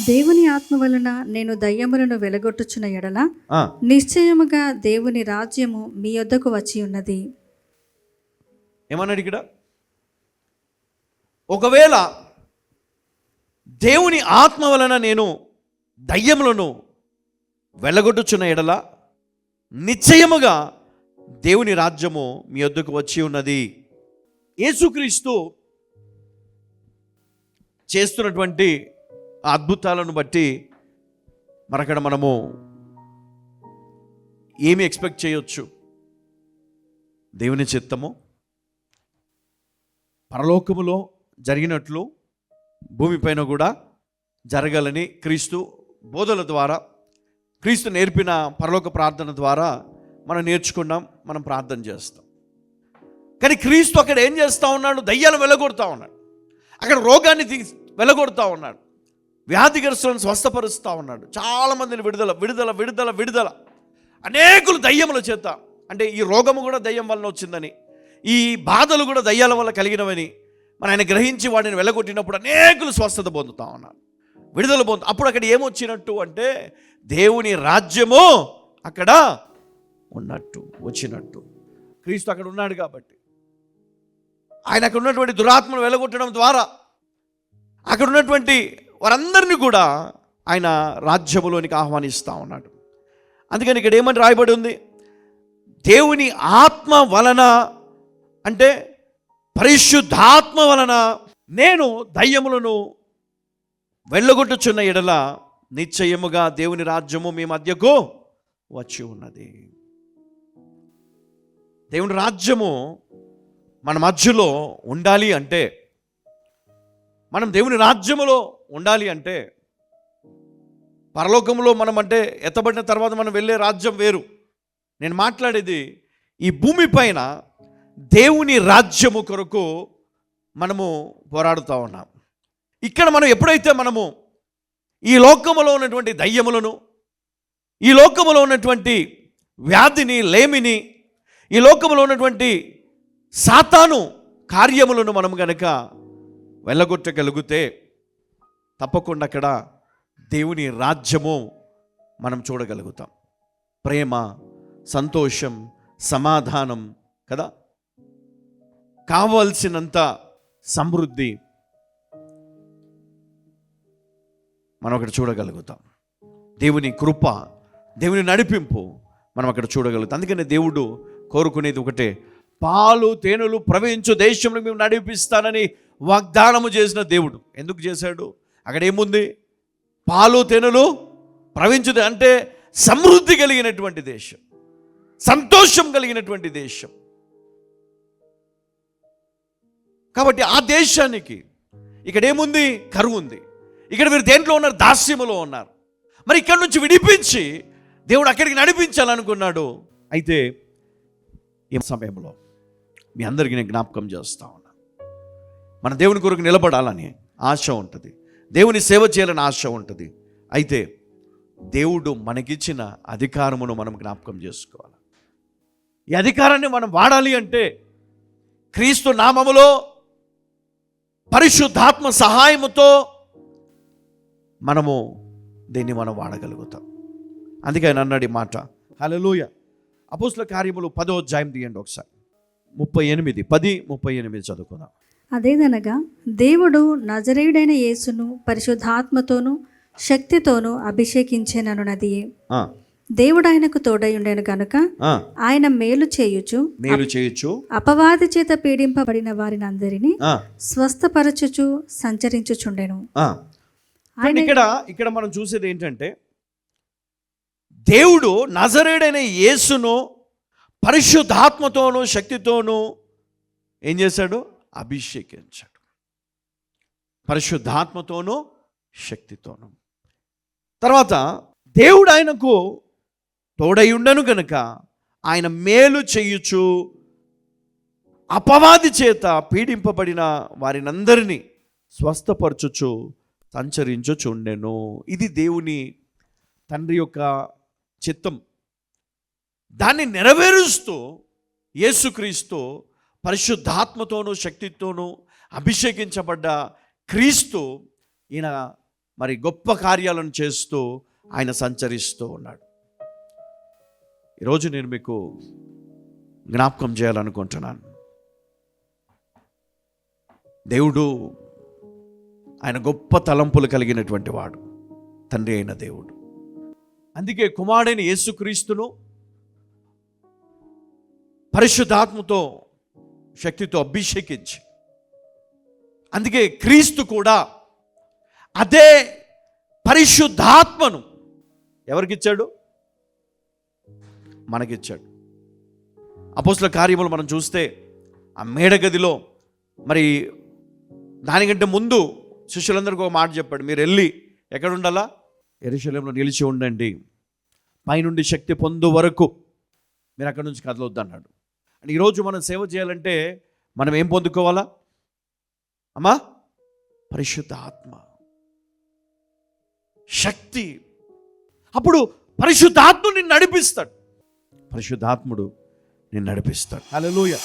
దేవుని ఆత్మ వలన నేను దయ్యములను వెలగొట్టుచున్న ఎడల నిశ్చయముగా దేవుని రాజ్యము మీ యొద్దకు వచ్చి ఉన్నది. ఏమన్నాడు ఇక్కడ? ఒకవేళ దేవుని ఆత్మ వలన నేను దయ్యములను వెళ్ళగొట్టుచున్న ఎడల నిశ్చయముగా దేవుని రాజ్యము మీ యొద్దకు వచ్చి ఉన్నది. యేసుక్రీస్తు చేస్తున్నటువంటి అద్భుతాలను బట్టి మరక్కడ మనము ఏమి ఎక్స్పెక్ట్ చేయొచ్చు? దేవుని చిత్తము పరలోకములో జరిగినట్లు భూమిపైన కూడా జరగాలని క్రీస్తు బోధల ద్వారా, క్రీస్తు నేర్పిన పరలోక ప్రార్థన ద్వారా మనం నేర్చుకున్నాం, మనం ప్రార్థన చేస్తాం. కానీ క్రీస్తు అక్కడ ఏం చేస్తూ ఉన్నాడు? దయ్యాలు వెళ్ళగొడతా ఉన్నాడు, అక్కడ రోగాన్ని వెళ్ళగొడతా ఉన్నాడు, వ్యాధిగ్రస్తులను స్వస్థపరుస్తూ ఉన్నాడు, చాలామందిని విడుదల విడుదల విడుదల విడుదల. అనేకులు దయ్యముల చేత, అంటే ఈ రోగము కూడా దయ్యం వలన వచ్చిందని, ఈ బాధలు కూడా దయ్యాల వల్ల కలిగినవని మన ఆయన గ్రహించి వాడిని వెళ్ళగొట్టినప్పుడు అనేకులు స్వస్థత పొందుతా ఉన్నారు, విడుదల పొందు. అప్పుడు అక్కడ ఏమొచ్చినట్టు అంటే దేవుని రాజ్యము అక్కడ ఉన్నట్టు, వచ్చినట్టు. క్రీస్తు అక్కడ ఉన్నాడు కాబట్టి ఆయన అక్కడ ఉన్నటువంటి దురాత్మను వెళ్ళగొట్టడం ద్వారా అక్కడ ఉన్నటువంటి వారందరినీ కూడా ఆయన రాజ్యములోనికి ఆహ్వానిస్తూ ఉన్నాడు. అందుకని ఇక్కడ ఏమని రాయబడి ఉంది? దేవుని ఆత్మ వలన, అంటే పరిశుద్ధాత్మ వలన నేను దయ్యములను వెళ్ళగొట్టుచున్న ఎడల నిశ్చయముగా దేవుని రాజ్యము మీ మధ్యకు వచ్చి ఉన్నది. దేవుని రాజ్యము మన మధ్యలో ఉండాలి అంటే, మనం దేవుని రాజ్యములో ఉండాలి అంటే, పరలోకంలో మనం అంటే ఎత్తబడిన తర్వాత మనం వెళ్ళే రాజ్యం వేరు. నేను మాట్లాడేది ఈ భూమి పైన దేవుని రాజ్యము కొరకు మనము పోరాడుతూ ఉన్నాం. ఇక్కడ మనం ఎప్పుడైతే మనము ఈ లోకములో ఉన్నటువంటి దయ్యములను, ఈ లోకములో ఉన్నటువంటి వ్యాధిని, లేమిని, ఈ లోకములో ఉన్నటువంటి సాతాను కార్యములను మనం గనక వెళ్ళగొట్టగలిగితే తప్పకుండా అక్కడ దేవుని రాజ్యము మనం చూడగలుగుతాం. ప్రేమ, సంతోషం, సమాధానం కదా, కావాల్సినంత సమృద్ధి మనం అక్కడ చూడగలుగుతాం. దేవుని కృప, దేవుని నడిపింపు మనం అక్కడ చూడగలుగుతాం. అందుకని దేవుడు కోరుకునేది ఒకటే, పాలు తేనెలు ప్రవహించు దేశంలో మేము నడిపిస్తానని వాగ్దానము చేసిన దేవుడు. ఎందుకు చేశాడు? అక్కడ ఏముంది? పాలు తేనెలు ప్రవహించు, అంటే సమృద్ధి కలిగినటువంటి దేశం, సంతోషం కలిగినటువంటి దేశం. కాబట్టి ఆ దేశానికి ఇక్కడ ఏముంది? కరువు ఉంది. ఇక్కడ మీరు దేంట్లో ఉన్నారు? దాస్యములో ఉన్నారు. మరి ఇక్కడ నుంచి విడిపించి దేవుడు అక్కడికి నడిపించాలనుకున్నాడు. అయితే ఈ సమయంలో మీ అందరికీ నేను జ్ఞాపకం చేస్తా ఉన్నా, మన దేవుని కొరకు నిలబడాలని ఆశ ఉంటుంది, దేవుని సేవ చేయాలని ఆశ ఉంటుంది. అయితే దేవుడు మనకిచ్చిన అధికారమును మనం జ్ఞాపకం చేసుకోవాలి. ఈ అధికారాన్ని మనం వాడాలి అంటే క్రీస్తు నామములో పరిశుద్ధాత్మ సహాయముతో మనము దీన్ని మనం వాడగలుగుతాం. అందుకే ఆయన అన్నాడు ఈ మాట. హల్లెలూయా. అపోస్తల కార్యములు 10వ అధ్యాయం తీయండి ఒకసారి, 10:38 చదువుకుందాం. అదేదనగా దేవుడు నజరేయుడైన యేసును పరిశుద్ధాత్మతోనూ శక్తితోనూ అభిషేకించెననున్నది. దేవుడు ఆయనకు తోడై ఉండెను గనుక ఆయన మేలు చేయుచు అపవాది చేత పీడింపబడిన వారిని అందరినీ స్వస్థపరచుచు సంచరించుచుండెను. ఇక్కడ మనం చూసేది ఏంటంటే, దేవుడు నజరేయుడైన యేసును పరిశుద్ధాత్మతోనూ శక్తితోనూ ఏం చేశాడు? అభిషేకించాడు. పరిశుద్ధాత్మతోనూ శక్తితోనూ. తర్వాత దేవుడు ఆయనకు తోడై ఉండను కనుక ఆయన మేలు చేయుచు అపవాది చేత పీడింపబడిన వారినందరినీ స్వస్థపరచుచు సంచరించుచుండెను. ఇది దేవుని తండ్రి యొక్క చిత్తం. దాన్ని నెరవేరుస్తూ యేసుక్రీస్తు పరిశుద్ధాత్మతోనూ శక్తితోనూ అభిషేకించబడ్డ క్రీస్తు ఈయన మరి గొప్ప కార్యాలను చేస్తూ ఆయన సంచరిస్తూ ఉన్నాడు. ఈరోజు నేను మీకు జ్ఞాపకం చేయాలనుకుంటున్నాను. దేవుడు ఆయన గొప్ప తలంపులు కలిగినటువంటి వాడు, తండ్రి అయిన దేవుడు. అందుకే కుమారుడైన యేసుక్రీస్తును పరిశుద్ధాత్మతో శక్తితో అభిషేకించి, అందుకే క్రీస్తు కూడా అదే పరిశుద్ధాత్మను ఎవరికిచ్చాడు? మనకిచ్చాడు. అపోస్తల కార్యములు మనం చూస్తే ఆ మేడగదిలో మరి దానికంటే ముందు శిష్యులందరికీ ఒక మాట చెప్పాడు, మీరు వెళ్ళి ఎక్కడ ఉండాలా? యెరూషలేములో నిలిచి ఉండండి, పైనుండి శక్తి పొందు వరకు మీరు అక్కడి నుంచి కదలొద్దు అన్నాడు. అంటే ఈరోజు మనం సేవ చేయాలంటే మనం ఏం పొందుకోవాలా అమ్మా? పరిశుద్ధ ఆత్మ శక్తి. అప్పుడు పరిశుద్ధాత్ముడు నిన్ను నడిపిస్తాడు, పరిశుద్ధాత్ముడు నిన్ను నడిపిస్తాడు. హల్లెలూయా.